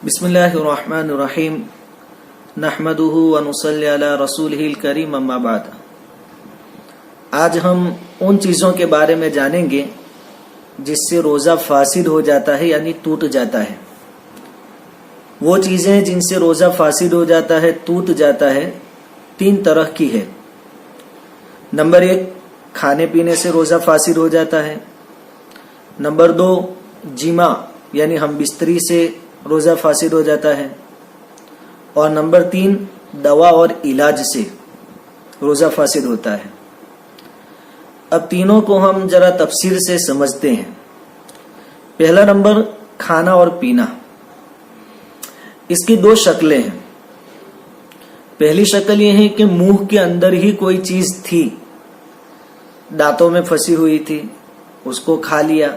बिस्मिल्लाहिर्रहमानिर्रहीम नहमदुहु व नुसल्ली अला रसूलिहिल करीम अम्मा बाद। आज हम उन चीज़ों के बारे में जानेंगे जिससे रोज़ा फासिद हो जाता है यानी टूट जाता है। वो चीज़ें जिनसे रोज़ा फासिद हो जाता है, टूट जाता है, तीन तरह की है। नंबर एक, खाने पीने से रोज़ा फासिद हो जाता है। नंबर दो, जिमा यानी हम बिस्तरी से रोज़ा फासिद हो जाता है। और नंबर तीन, दवा और इलाज से रोज़ा फासिद होता है। अब तीनों को हम जरा तफसील से समझते हैं। पहला नंबर, खाना और पीना। इसकी दो शक्लें हैं। पहली शक्ल ये है कि मुंह के अंदर ही कोई चीज थी, दांतों में फंसी हुई थी, उसको खा लिया,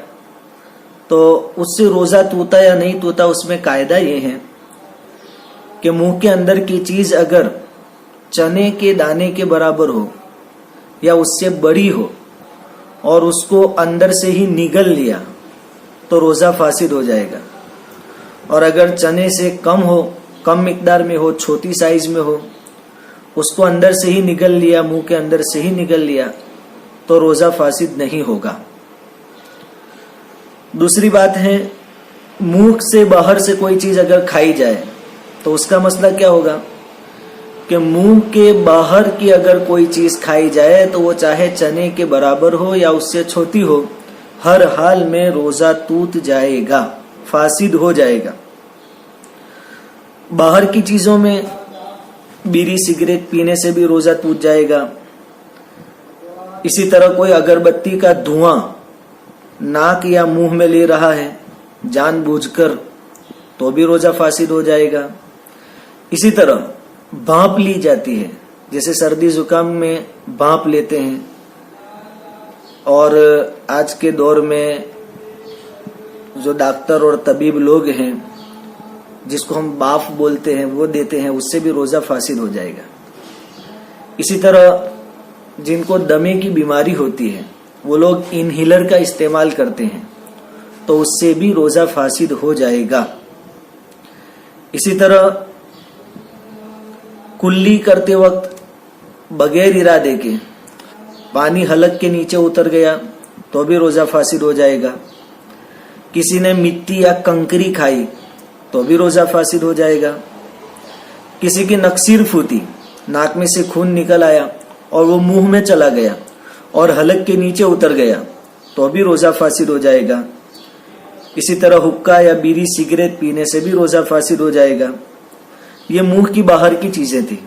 तो उससे रोजा टूटा या नहीं टूटा उसमें कायदा ये है कि मुंह के अंदर की चीज अगर चने के दाने के बराबर हो या उससे बड़ी हो और उसको अंदर से ही निगल लिया तो रोजा फासिद हो जाएगा। और अगर चने से कम हो, कम मिकदार में हो, छोटी साइज में हो, उसको अंदर से ही निगल लिया, मुंह के अंदर से ही निगल लिया तो रोजा फासिद नहीं होगा। दूसरी बात है, मुंह से बाहर से कोई चीज अगर खाई जाए तो उसका मसला क्या होगा कि मुंह के बाहर की अगर कोई चीज खाई जाए तो वो चाहे चने के बराबर हो या उससे छोटी हो, हर हाल में रोजा टूट जाएगा, फासिद हो जाएगा। बाहर की चीजों में बीड़ी सिगरेट पीने से भी रोजा टूट जाएगा। इसी तरह कोई अगरबत्ती का धुआं नाक या मुंह में ले रहा है जानबूझकर तो भी रोजा फासिद हो जाएगा। इसी तरह भाप ली जाती है, जैसे सर्दी जुकाम में भाप लेते हैं, और आज के दौर में जो डॉक्टर और तबीब लोग हैं जिसको हम बाफ बोलते हैं वो देते हैं, उससे भी रोजा फासिद हो जाएगा। इसी तरह जिनको दमे की बीमारी होती है वो लोग इनहेलर का इस्तेमाल करते हैं तो उससे भी रोजा फासिद हो जाएगा। इसी तरह कुल्ली करते वक्त बगैर इरादे के पानी हलक के नीचे उतर गया तो भी रोजा फासिद हो जाएगा। किसी ने मिट्टी या कंकरी खाई तो भी रोजा फासिद हो जाएगा। किसी की नक्सीर फूटी, नाक में से खून निकल आया और वो मुंह में चला गया और हलक के नीचे उतर गया तो भी रोजा फासिद हो जाएगा। इसी तरह हुक्का या बीड़ी सिगरेट पीने से भी रोजा फासिद हो जाएगा। ये मुंह की बाहर की चीजें थी।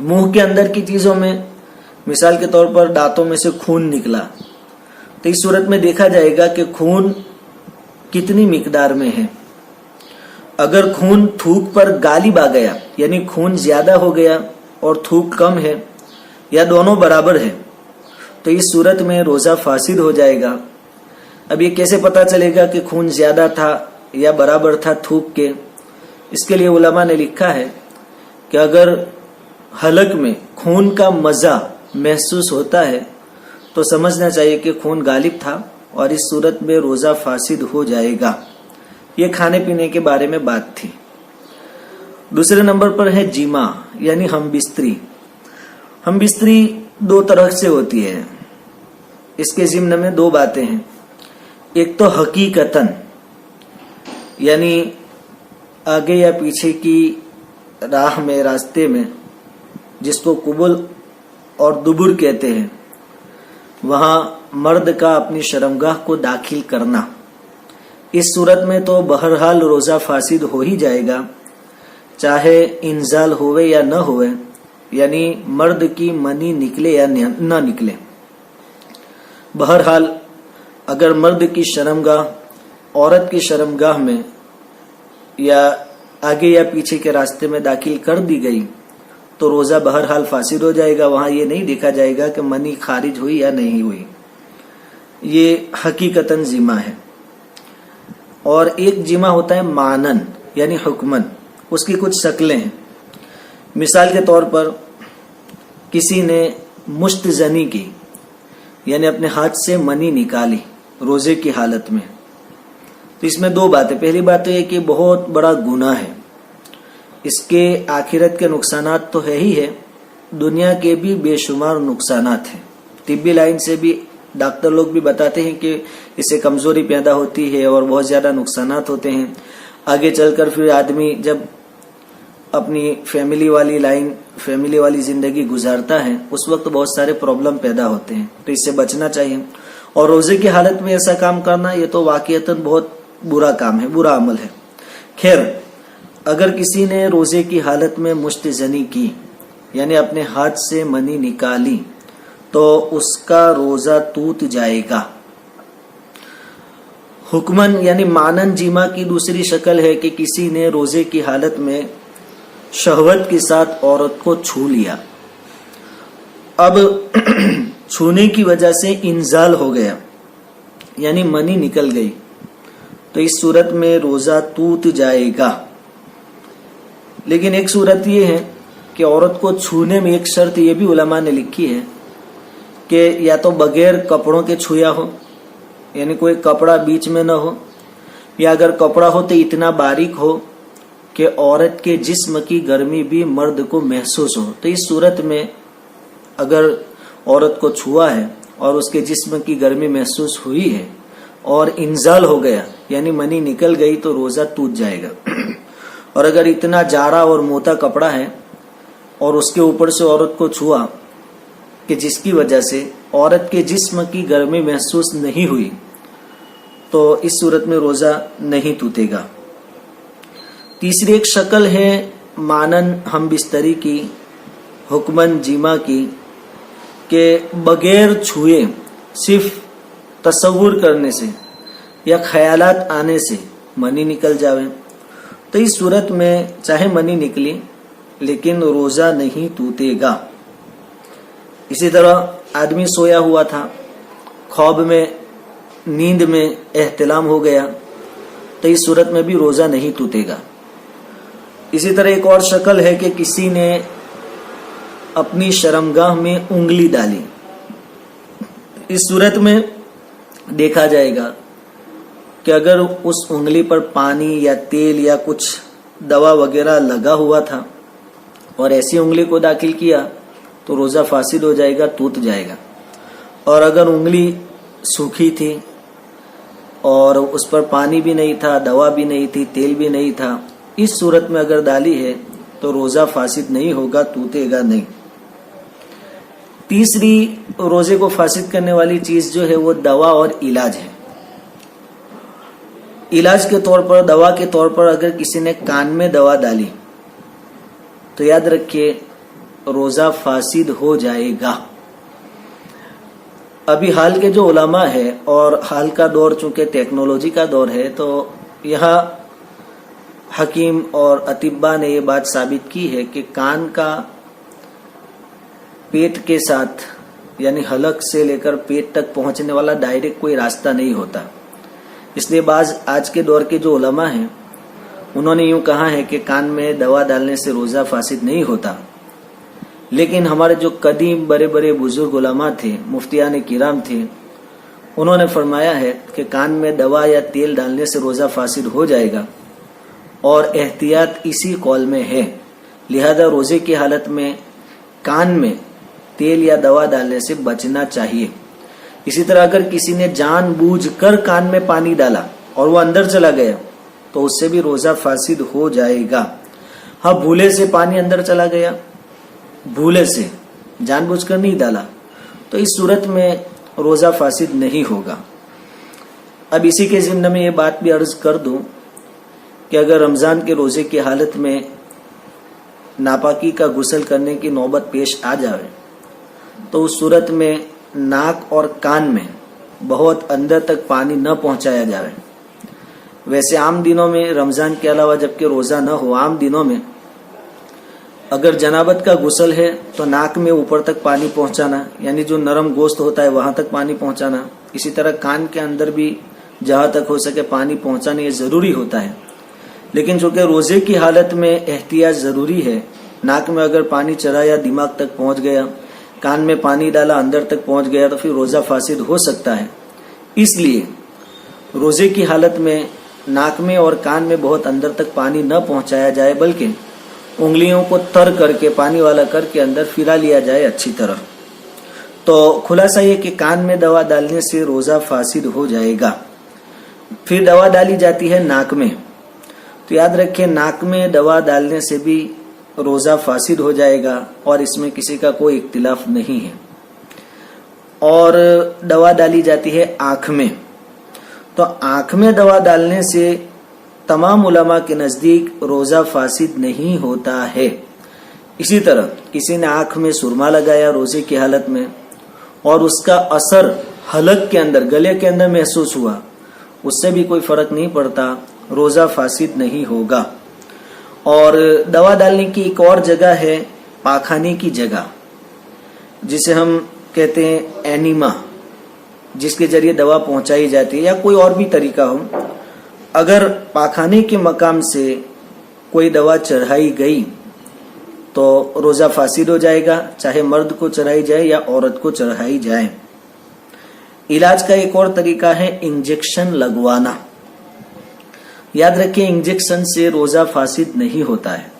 मुंह के अंदर की चीजों में मिसाल के तौर पर दांतों में से खून निकला तो इस सूरत में देखा जाएगा कि खून कितनी मिकदार में है। अगर खून थूक पर गालिब आ गया यानी खून ज्यादा हो गया और थूक कम है या दोनों बराबर है तो इस सूरत में रोजा फासिद हो जाएगा। अब ये कैसे पता चलेगा कि खून ज्यादा था या बराबर था थूक के? इसके लिए उलमा ने लिखा है कि अगर हलक में खून का मजा महसूस होता है तो समझना चाहिए कि खून गालिब था और इस सूरत में रोजा फासिद हो जाएगा। ये खाने पीने के बारे में बात थी। दूसरे नंबर पर है जिमा यानी हम बिस्तरी। हम बिस्तरी दो तरह से होती है। इसके जिम्न में दो बातें हैं। एक तो हकीकतन यानी आगे या पीछे की राह में, रास्ते में, जिसको कुबुल और दुबुर कहते हैं, वहां मर्द का अपनी शर्मगाह को दाखिल करना। इस सूरत में तो बहरहाल रोजा फासिद हो ही जाएगा, चाहे इंजाल होवे या न होवे, यानी मर्द की मनी निकले या न निकले। बहरहाल अगर मर्द की शर्मगाह औरत की शर्मगाह में या आगे या पीछे के रास्ते में दाखिल कर दी गई तो रोजा बहरहाल फासिद हो जाएगा। वहां ये नहीं देखा जाएगा कि मनी खारिज हुई या नहीं हुई। ये हकीकतन जिमा है। और एक जिमा होता है मानन यानी हुक्मन। उसकी कुछ शक्लें हैं। मिसाल के तौर पर किसी ने मुश्तजनी की यानी अपने हाथ से मनी निकाली रोजे की हालत में, تو اس میں دو باتیں. پہلی بات تو یہ کہ بہت بڑا گناہ ہے. اس کے آخرت کے نقصانات تو ہے ہی ہے, دنیا کے بھی بے شمار نقصانات ہیں. طبی لائن سے بھی ڈاکٹر لوگ بھی بتاتے ہیں کہ اس سے کمزوری پیدا ہوتی ہے اور بہت زیادہ نقصانات ہوتے ہیں. آگے چل کر پھر آدمی جب اپنی فیملی والی زندگی گزارتا ہے اس وقت بہت سارے پرابلم پیدا ہوتے ہیں. تو اس سے بچنا چاہیے. اور روزے کی حالت میں ایسا کام کرنا یہ تو واقعتاً بہت برا کام ہے, برا عمل ہے. خیر, اگر کسی نے روزے کی حالت میں مشت زنی کی یعنی اپنے ہاتھ سے منی نکالی تو اس کا روزہ ٹوٹ جائے گا. حکمن یعنی مانن جیما کی دوسری شکل ہے کہ کسی نے روزے کی حالت میں شہوت کے ساتھ عورت کو چھو لیا. اب چھونے کی وجہ سے انزال ہو گیا یعنی منی نکل گئی, تو اس صورت میں روزہ ٹوٹ جائے گا. لیکن ایک صورت یہ ہے کہ عورت کو چھونے میں ایک شرط یہ بھی علماء نے لکھی ہے کہ یا تو بغیر کپڑوں کے چھویا ہو یعنی کوئی کپڑا بیچ میں نہ ہو, یا اگر کپڑا ہو تو اتنا باریک ہو کہ عورت کے جسم کی گرمی بھی مرد کو محسوس ہو. تو اس صورت میں اگر عورت کو چھوا ہے اور اس کے جسم کی گرمی محسوس ہوئی ہے اور انزال ہو گیا یعنی منی نکل گئی تو روزہ ٹوٹ جائے گا. اور اگر اتنا جاڑا اور موٹا کپڑا ہے اور اس کے اوپر سے عورت کو چھوا کہ جس کی وجہ سے عورت کے جسم کی گرمی محسوس نہیں ہوئی تو اس صورت میں روزہ نہیں ٹوٹے گا. تیسری ایک شکل ہے مانن ہم بستری کی, حکمن جیما کی, کہ بغیر چھوئے صرف تصور کرنے سے یا خیالات آنے سے منی نکل جاوے تو اس صورت میں چاہے منی نکلی لیکن روزہ نہیں ٹوٹے گا. اسی طرح آدمی سویا ہوا تھا, خواب میں نیند میں احتلام ہو گیا تو اس صورت میں بھی روزہ نہیں ٹوٹے گا. اسی طرح ایک اور شکل ہے کہ کسی نے اپنی شرمگاہ میں انگلی ڈالی. اس صورت میں دیکھا جائے گا کہ اگر اس انگلی پر پانی یا تیل یا کچھ دوا وغیرہ لگا ہوا تھا اور ایسی انگلی کو داخل کیا تو روزہ فاسد ہو جائے گا, ٹوٹ جائے گا. اور اگر انگلی سوکھی تھی اور اس پر پانی بھی نہیں تھا, دوا بھی نہیں تھی, تیل بھی نہیں تھا, اس صورت میں اگر ڈالی ہے تو روزہ فاسد نہیں ہوگا, ٹوٹے گا نہیں. تیسری روزے کو فاسد کرنے والی چیز جو ہے وہ دوا اور علاج ہے. علاج کے طور پر, دوا کے طور پر اگر کسی نے کان میں دوا ڈالی تو یاد رکھیے روزہ فاسد ہو جائے گا. ابھی حال کے جو علماء ہے اور حال کا دور چونکہ ٹیکنالوجی کا دور ہے تو یہاں حکیم اور اطباء نے یہ بات ثابت کی ہے کہ کان کا پیٹ کے ساتھ یعنی حلق سے لے کر پیٹ تک پہنچنے والا ڈائریکٹ کوئی راستہ نہیں ہوتا. اس لیے بعض آج کے دور کے جو علماء ہیں انہوں نے یوں کہا ہے کہ کان میں دوا ڈالنے سے روزہ فاسد نہیں ہوتا. لیکن ہمارے جو قدیم بڑے بڑے بزرگ علماء تھے, مفتیان کرام تھے, انہوں نے فرمایا ہے کہ کان میں دوا یا تیل ڈالنے سے روزہ فاسد ہو جائے گا اور احتیاط اسی قول میں ہے. لہذا روزے کی حالت میں کان میں تیل یا دوا ڈالنے سے بچنا چاہیے. اسی طرح اگر کسی نے جان بوجھ کر کان میں پانی ڈالا اور وہ اندر چلا گیا تو اس سے بھی روزہ فاسد ہو جائے گا. ہاں, بھولے سے پانی اندر چلا گیا, بھولے سے, جان بوجھ کر نہیں ڈالا, تو اس صورت میں روزہ فاسد نہیں ہوگا. اب اسی کے ضمن میں یہ بات بھی عرض کر دوں کہ اگر رمضان کے روزے کی حالت میں ناپاکی کا غسل کرنے کی نوبت پیش آ جائے تو اس صورت میں ناک اور کان میں بہت اندر تک پانی نہ پہنچایا جائے. ویسے عام دنوں میں, رمضان کے علاوہ جبکہ روزہ نہ ہو, عام دنوں میں اگر جنابت کا غسل ہے تو ناک میں اوپر تک پانی پہنچانا یعنی جو نرم گوشت ہوتا ہے وہاں تک پانی پہنچانا. اسی طرح کان کے اندر بھی جہاں تک ہو سکے پانی پہنچانا یہ ضروری ہوتا ہے. لیکن چونکہ روزے کی حالت میں احتیاط ضروری ہے, ناک میں اگر پانی چڑھا یا دماغ تک پہنچ گیا, کان میں پانی ڈالا اندر تک پہنچ گیا تو پھر روزہ فاسد ہو سکتا ہے. اس لیے روزے کی حالت میں नाक में और कान में बहुत अंदर तक पानी न पहुंचाया जाए, बल्कि उंगलियों को तर करके पानी वाला करके अंदर फिरा लिया जाए अच्छी तरह। तो खुलासा ये कि कान में दवा डालने से रोजा फासिद हो जाएगा। फिर दवा डाली जाती है नाक में, तो याद रखिए नाक में दवा डालने से भी रोजा फासिद हो जाएगा और इसमें किसी का कोई इख्तिलाफ नहीं है। और दवा डाली जाती है आंख में, तो आंख में दवा डालने से तमाम उलमा के नजदीक रोजा फासिद नहीं होता है। इसी तरह किसी ने आंख में सुरमा लगाया रोजे की हालत में और उसका असर हलक के अंदर, गले के अंदर महसूस हुआ, उससे भी कोई फर्क नहीं पड़ता, रोजा फासिद नहीं होगा। और दवा डालने की एक और जगह है पाखाने की जगह, जिसे हम कहते हैं एनिमा, जिसके जरिए दवा पहुंचाई जाती है, या कोई और भी तरीका हो। अगर पाखाने के मकाम से कोई दवा चढ़ाई गई तो रोजा फासिद हो जाएगा, चाहे मर्द को चढ़ाई जाए या औरत को चढ़ाई जाए। इलाज का एक और तरीका है इंजेक्शन लगवाना। याद रखिए इंजेक्शन से रोजा फासिद नहीं होता है।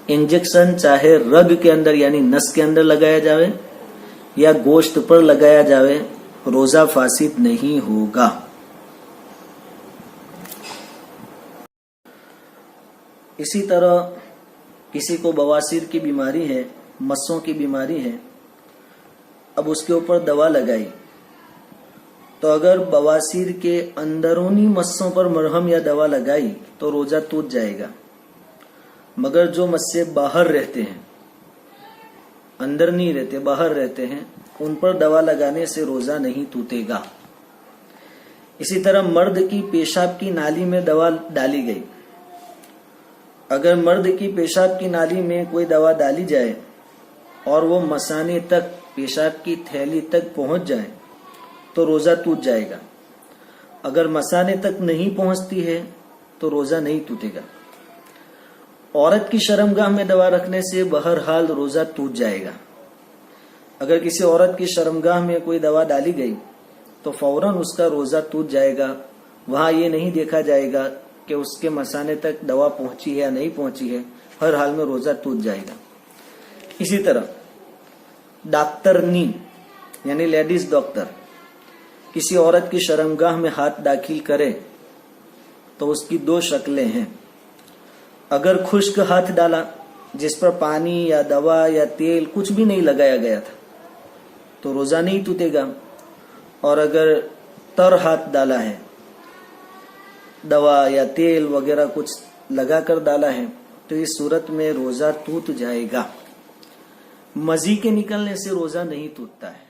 इंजेक्शन चाहे रग के अंदर यानी नस के अंदर लगाया जाए या गोश्त पर लगाया जाए, रोजा फासिद नहीं होगा। इसी तरह किसी को बवासीर की बीमारी है, मस्सों की बीमारी है, अब उसके ऊपर दवा लगाई, तो अगर बवासीर के अंदरूनी मस्सों पर मरहम या दवा लगाई तो रोजा टूट जाएगा। मगर जो मस्से बाहर रहते हैं, अंदर नहीं रहते, बाहर रहते हैं, उन पर दवा लगाने से रोजा नहीं टूटेगा। इसी तरह मर्द की पेशाब की नाली में दवा डाली गई, अगर मर्द की पेशाब की नाली में कोई दवा डाली जाए और वो मसाने तक, पेशाब की थैली तक पहुंच जाए तो रोजा टूट जाएगा। अगर मसाने तक नहीं पहुंचती है तो रोजा नहीं टूटेगा। औरत की शर्मगाह में दवा रखने से बहरहाल रोजा टूट जाएगा। अगर किसी औरत की शर्मगाह में कोई दवा डाली गई तो फौरन उसका रोजा टूट जाएगा। वहां ये नहीं देखा जाएगा कि उसके मसाने तक दवा पहुंची है या नहीं पहुंची है, हर हाल में रोजा टूट जाएगा। इसी तरह डॉक्टरनी यानी लेडीज डॉक्टर किसी औरत की शर्मगाह में हाथ दाखिल करे तो उसकी दो शक्लें हैं। अगर खुश्क हाथ डाला जिस पर पानी या दवा या तेल कुछ भी नहीं लगाया गया था तो रोजा नहीं टूटेगा, और अगर तर हाथ डाला है, दवा या तेल वगैरह कुछ लगाकर डाला है, तो इस सूरत में रोजा टूट जाएगा। मजी के निकलने से रोजा नहीं टूटता है।